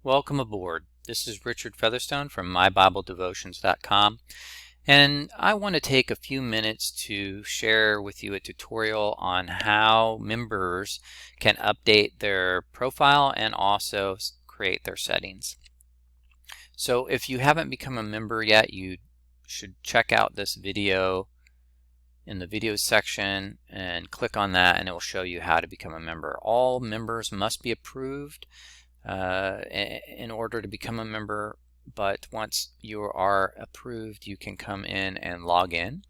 Welcome aboard. This is Richard Featherstone from MyBibleDevotions.com, and I want to take a few minutes to share with you a tutorial on how members can update their profile and also create their settings. So if you haven't become a member yet, you should check out this video in the videos section and click on that, and it will show you how to become a member. All members must be approved in order to become a member, but once you are approved, you can come in and log in.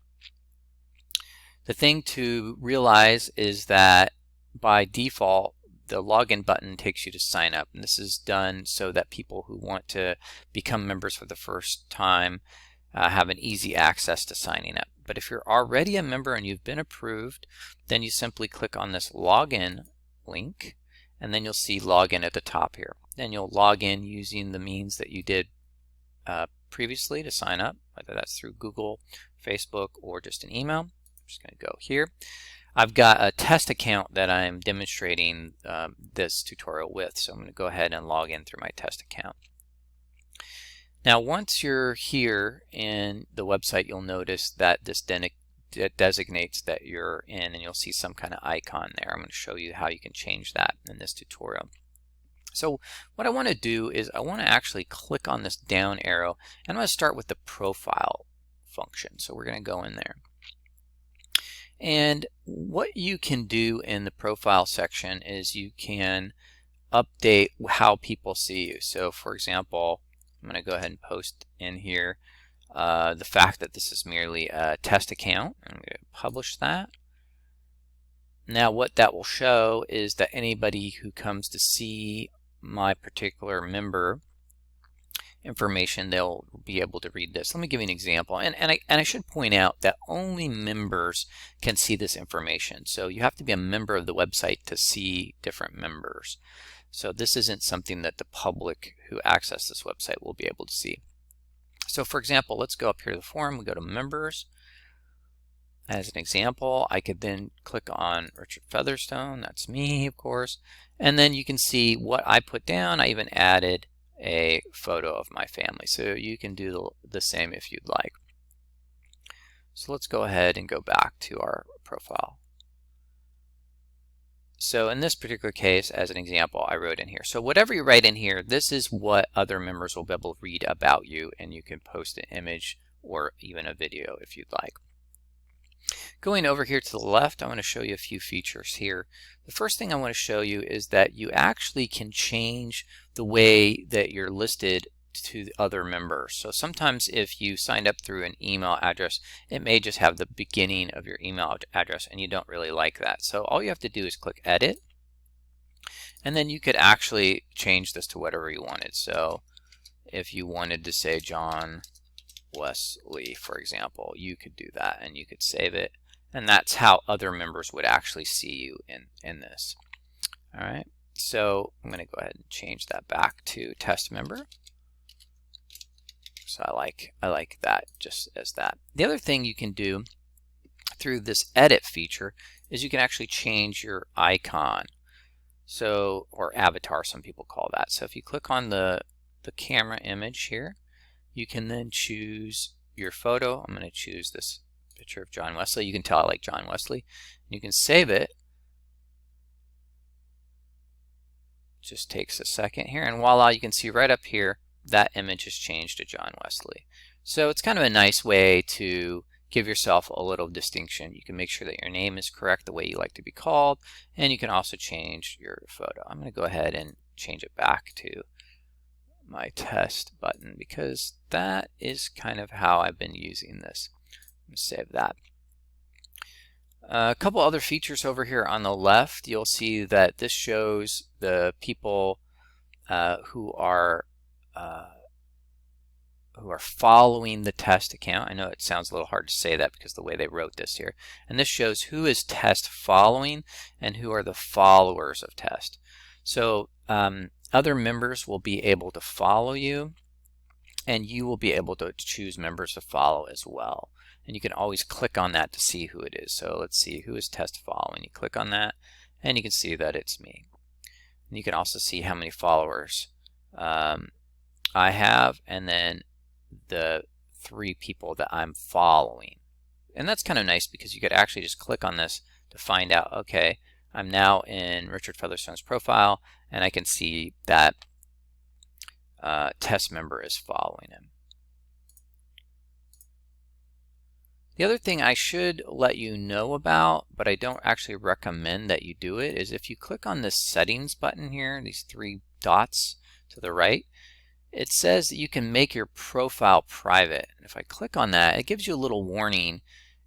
The thing to realize is that by default, the login button takes you to sign up, and this is done so that people who want to become members for the first time have an easy access to signing up. But if you're already a member and you've been approved, then you simply click on this login link, and then you'll see login at the top here. Then you'll log in using the means that you did previously to sign up, whether that's through Google, Facebook, or just an email. I'm just going to go here. I've got a test account that I'm demonstrating this tutorial with, so I'm going to go ahead and log in through my test account. Now once you're here in the website, you'll notice that this designates that you're in, and you'll see some kind of icon there. I'm going to show you how you can change that in this tutorial. So what I want to do is I want to actually click on this down arrow, and I'm going to start with the profile function. So we're going to go in there. And what you can do in the profile section is you can update how people see you. So for example, I'm going to go ahead and post in here the fact that this is merely a test account. I'm going to publish that. Now what that will show is that anybody who comes to see my particular member information, they'll be able to read this. Let me give you an example, and I should point out that only members can see this information. So you have to be a member of the website to see different members. So this isn't something that the public who access this website will be able to see. So for example, let's go up here to the forum. We go to members. As an example, I could then click on Richard Featherstone. That's me, of course. And then you can see what I put down. I even added a photo of my family. So you can do the same if you'd like. So let's go ahead and go back to our profile. So in this particular case, as an example, I wrote in here. So whatever you write in here, this is what other members will be able to read about you, and you can post an image or even a video if you'd like. Going over here to the left, I want to show you a few features here. The first thing I want to show you is that you actually can change the way that you're listed to the other members. So sometimes if you signed up through an email address, it may just have the beginning of your email address, and you don't really like that. So all you have to do is click edit, and then you could actually change this to whatever you wanted. So if you wanted to say John Wesley, for example, you could do that, and you could save it, and that's how other members would actually see you in this. All right, so I'm going to go ahead and change that back to test member. So I like that just as that. The other thing you can do through this edit feature is you can actually change your icon, so, or avatar, some people call that. So if you click on the camera image here, you can then choose your photo. I'm going to choose this picture of John Wesley. You can tell I like John Wesley. You can save it. Just takes a second here, and voila, you can see right up here that image has changed to John Wesley. So it's kind of a nice way to give yourself a little distinction. You can make sure that your name is correct, the way you like to be called, and you can also change your photo. I'm going to go ahead and change it back to my test button, because that is kind of how I've been using this. I'm going to save that. A couple other features over here on the left. You'll see that this shows the people who are following the test account. I know it sounds a little hard to say that because of the way they wrote this here. And this shows who is test following and who are the followers of test. So other members will be able to follow you, and you will be able to choose members to follow as well. And you can always click on that to see who it is. So let's see, who is test following? You click on that, and you can see that it's me. And you can also see how many followers I have, and then the 3 people that I'm following. And that's kind of nice because you could actually just click on this to find out, okay, I'm now in Richard Featherstone's profile, and I can see that test member is following him. The other thing I should let you know about, but I don't actually recommend that you do it, is if you click on this settings button here, these 3 dots to the right, it says that you can make your profile private. And if I click on that, it gives you a little warning.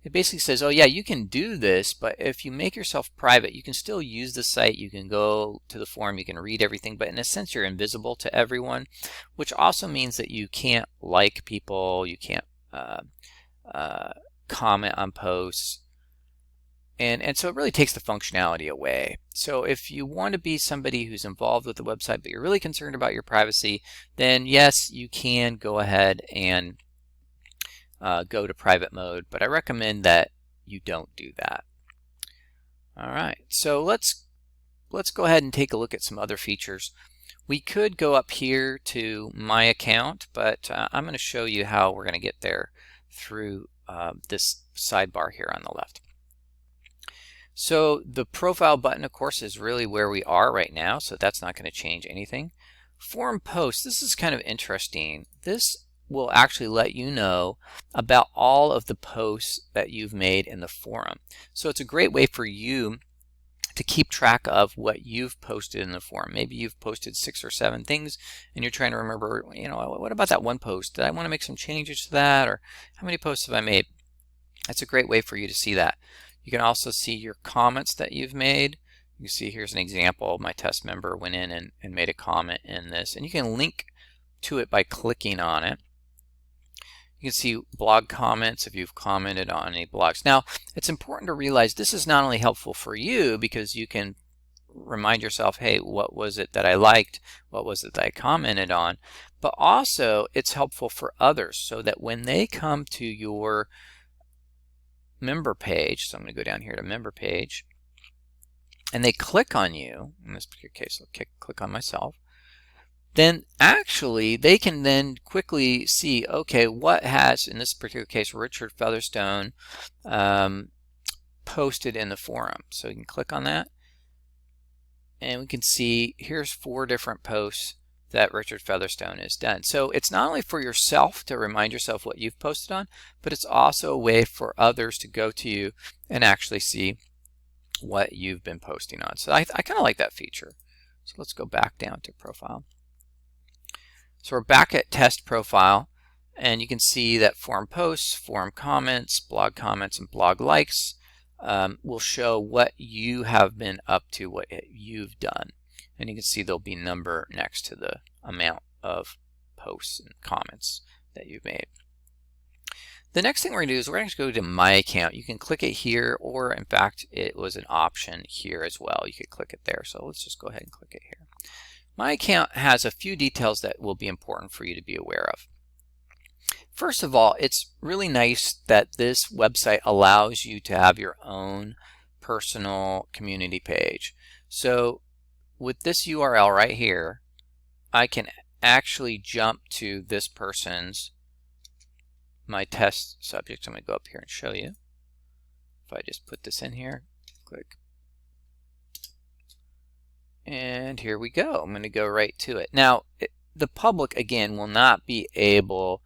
It basically says, oh yeah, you can do this, but if you make yourself private, you can still use the site, you can go to the forum, you can read everything, but in a sense you're invisible to everyone, which also means that you can't like people, you can't comment on posts, and so it really takes the functionality away. So if you want to be somebody who's involved with the website but you're really concerned about your privacy, then yes, you can go ahead and go to private mode, but I recommend that you don't do that. Alright, so let's go ahead and take a look at some other features. We could go up here to my account, but I'm going to show you how we're going to get there through this sidebar here on the left. So the profile button, of course, is really where we are right now, so that's not going to change anything. Forum posts, this is kind of interesting. This will actually let you know about all of the posts that you've made in the forum. So it's a great way for you to keep track of what you've posted in the forum. Maybe you've posted 6 or 7 things and you're trying to remember, you know, what about that one post? Did I want to make some changes to that? Or how many posts have I made? That's a great way for you to see that. You can also see your comments that you've made. You can see here's an example. My test member went in and made a comment in this, and you can link to it by clicking on it. You can see blog comments if you've commented on any blogs. Now, it's important to realize this is not only helpful for you because you can remind yourself, hey, what was it that I liked? What was it that I commented on? But also it's helpful for others so that when they come to your member page, so I'm going to go down here to member page, and they click on you, in this particular case I'll click on myself, then actually they can then quickly see, okay, what has, in this particular case, Richard Featherstone posted in the forum. So you can click on that, and we can see here's 4 different posts that Richard Featherstone has done. So it's not only for yourself to remind yourself what you've posted on, but it's also a way for others to go to you and actually see what you've been posting on. So I kind of like that feature. So let's go back down to profile. So we're back at test profile, and you can see that forum posts, forum comments, blog comments, and blog likes will show what you have been up to, what you've done. And you can see there'll be a number next to the amount of posts and comments that you've made. The next thing we're going to do is we're going to go to my account. You can click it here, or in fact it was an option here as well. You could click it there. So let's just go ahead and click it here. My account has a few details that will be important for you to be aware of. First of all, it's really nice that this website allows you to have your own personal community page. So with this URL right here, I can actually jump to this person's, my test subject. I'm going to go up here and show you. If I just put this in here, click, and here we go. I'm going to go right to it. Now, the public, again, will not be able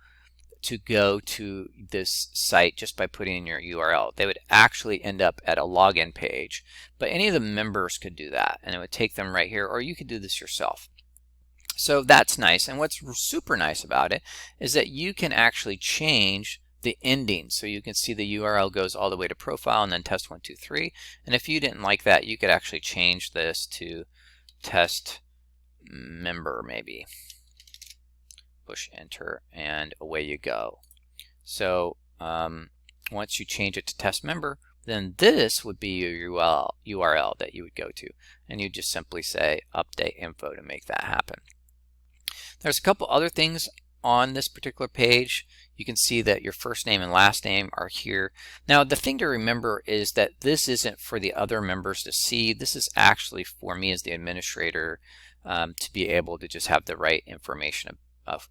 to go to this site just by putting in your URL. They would actually end up at a login page, but any of the members could do that, and it would take them right here, or you could do this yourself. So that's nice, and what's super nice about it is that you can actually change the ending. So you can see the URL goes all the way to profile and then test 1, 2, 3, and if you didn't like that, you could actually change this to test member maybe. Push enter, and away you go. So once you change it to test member, then this would be your URL that you would go to, and you just simply say update info to make that happen. There's a couple other things on this particular page. You can see that your first name and last name are here. Now the thing to remember is that this isn't for the other members to see. This is actually for me as the administrator to be able to just have the right information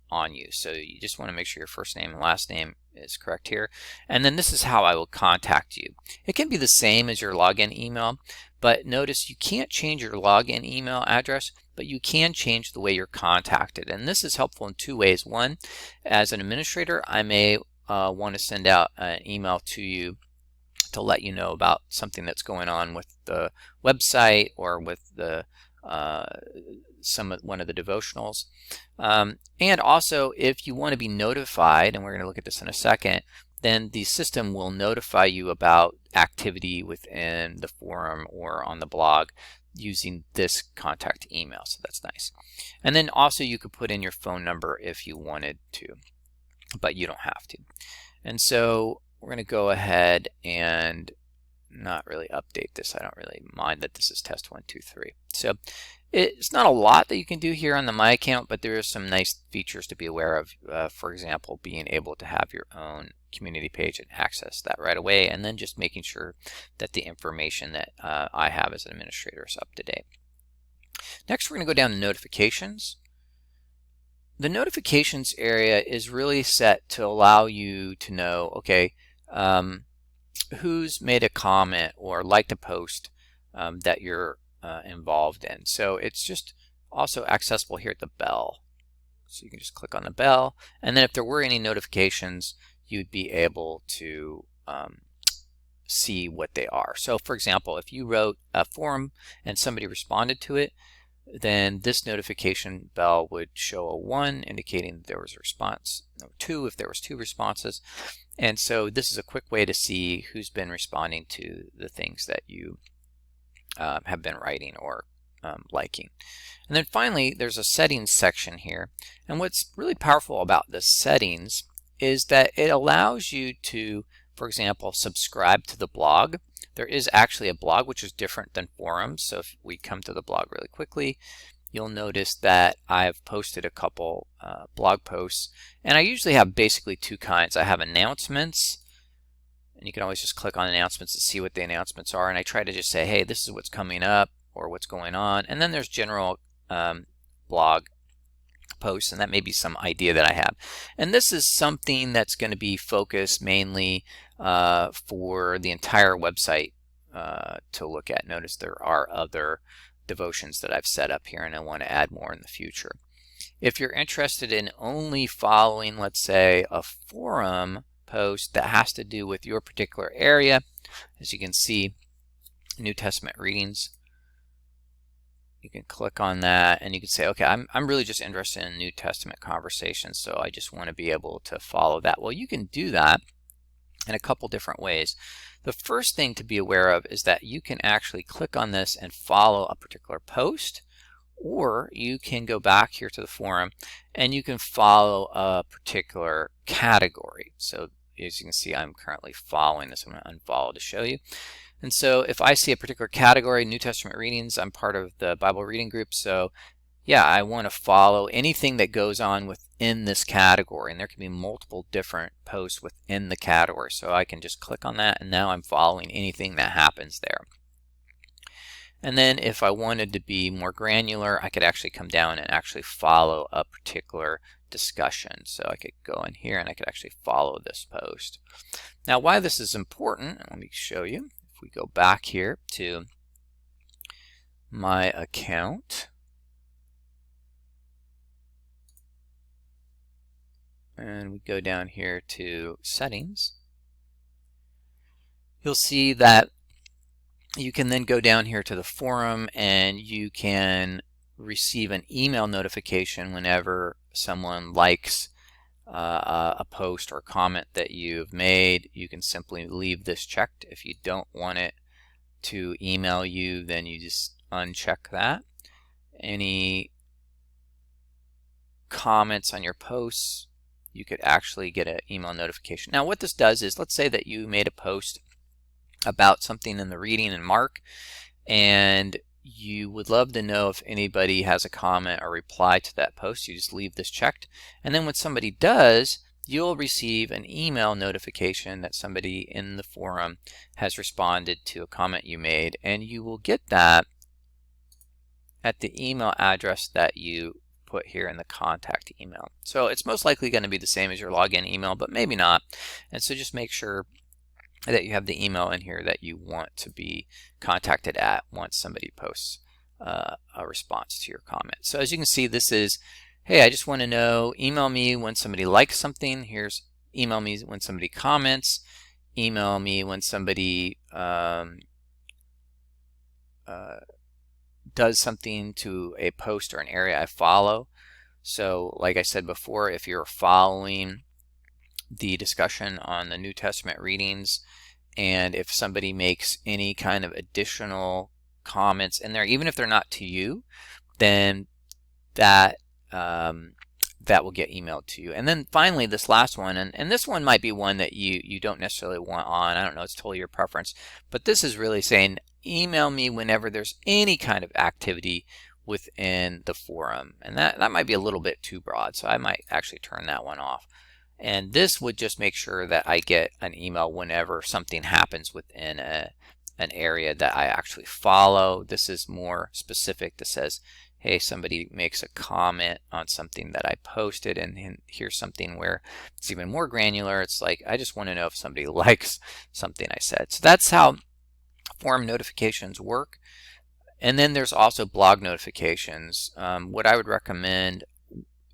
on you. So you just want to make sure your first name and last name is correct here. And then this is how I will contact you. It can be the same as your login email, but notice you can't change your login email address, but you can change the way you're contacted. And this is helpful in two ways. One, as an administrator, I may want to send out an email to you to let you know about something that's going on with the website or with the one of the devotionals. And also, if you want to be notified, and we're going to look at this in a second, then the system will notify you about activity within the forum or on the blog using this contact email. So that's nice. And then also you could put in your phone number if you wanted to, but you don't have to. And so we're going to go ahead and not really update this. I don't really mind that this is test 1, 2, 3. So it's not a lot that you can do here on the My Account, but there are some nice features to be aware of. For example, being able to have your own community page and access that right away, and then just making sure that the information that I have as an administrator is up to date. Next, we're going to go down to notifications. The notifications area is really set to allow you to know, okay, who's made a comment or liked a post that you're involved in. So it's just also accessible here at the bell. So you can just click on the bell, and then if there were any notifications, you'd be able to see what they are. So for example, if you wrote a forum and somebody responded to it, then this notification bell would show a 1 indicating that there was a response, no, 2 if there was 2 responses. And so this is a quick way to see who's been responding to the things that you have been writing or liking. And then finally, there's a settings section here. And what's really powerful about the settings is that it allows you to, for example, subscribe to the blog. There is actually a blog which is different than forums. So if we come to the blog really quickly, you'll notice that I've posted a couple blog posts, and I usually have basically 2 kinds. I have announcements, and you can always just click on announcements to see what the announcements are, and I try to just say, hey, this is what's coming up or what's going on. And then there's general blog posts, and that may be some idea that I have. And this is something that's going to be focused mainly for the entire website to look at. Notice there are other devotions that I've set up here, and I want to add more in the future. If you're interested in only following, let's say, a forum post that has to do with your particular area, as you can see, New Testament readings, you can click on that and you can say, okay, I'm really just interested in New Testament conversations, so I just want to be able to follow that. Well, you can do that in a couple different ways. The first thing to be aware of is that you can actually click on this and follow a particular post, or you can go back here to the forum and you can follow a particular category. So as you can see, I'm currently following this. I'm going to unfollow to show you. And so if I see a particular category, New Testament readings, I'm part of the Bible reading group, so yeah, I want to follow anything that goes on within this category, and there can be multiple different posts within the category. So I can just click on that, and now I'm following anything that happens there. And then if I wanted to be more granular, I could actually come down and actually follow a particular discussion. So I could go in here and I could actually follow this post. Now, why this is important, let me show you. If we go back here to My Account, and we go down here to Settings, you'll see that you can then go down here to the forum and you can receive an email notification whenever someone likes a post or comment that you've made. You can simply leave this checked. If you don't want it to email you, then you just uncheck that. Any comments on your posts, you could actually get an email notification. Now what this does is, let's say that you made a post about something in the reading in Mark, and you would love to know if anybody has a comment or reply to that post. You just leave this checked, and then when somebody does, you'll receive an email notification that somebody in the forum has responded to a comment you made, and you will get that at the email address that you put here in the contact email. So it's most likely going to be the same as your login email, but maybe not. And so just make sure that you have the email in here that you want to be contacted at once somebody posts a response to your comment. So as you can see, this is, hey, I just want to know, email me when somebody likes something. Here's email me when somebody comments. Email me when somebody does something to a post or an area I follow. So like I said before, if you're following the discussion on the New Testament readings, and if somebody makes any kind of additional comments in there, even if they're not to you, then that that will get emailed to you. And then finally, this last one, and this one might be one that you don't necessarily want on. I don't know, it's totally your preference. But this is really saying, email me whenever there's any kind of activity within the forum. And that might be a little bit too broad, so I might actually turn that one off. And this would just make sure that I get an email whenever something happens within an area that I actually follow. This is more specific. That says, hey, somebody makes a comment on something that I posted, and here's something where it's even more granular. It's like, I just want to know if somebody likes something I said. So that's how forum notifications work. And then there's also blog notifications. What I would recommend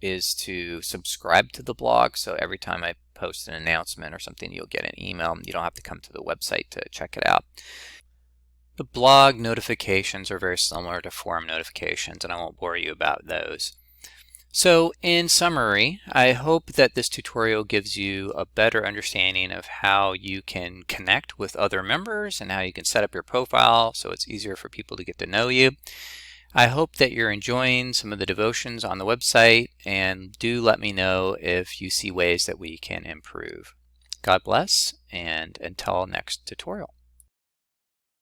is to subscribe to the blog, so every time I post an announcement or something, you'll get an email. You don't have to come to the website to check it out. The blog notifications are very similar to forum notifications, and I won't bore you about those. So in summary, I hope that this tutorial gives you a better understanding of how you can connect with other members and how you can set up your profile so it's easier for people to get to know you. I hope that you're enjoying some of the devotions on the website, and do let me know if you see ways that we can improve. God bless, and until next tutorial.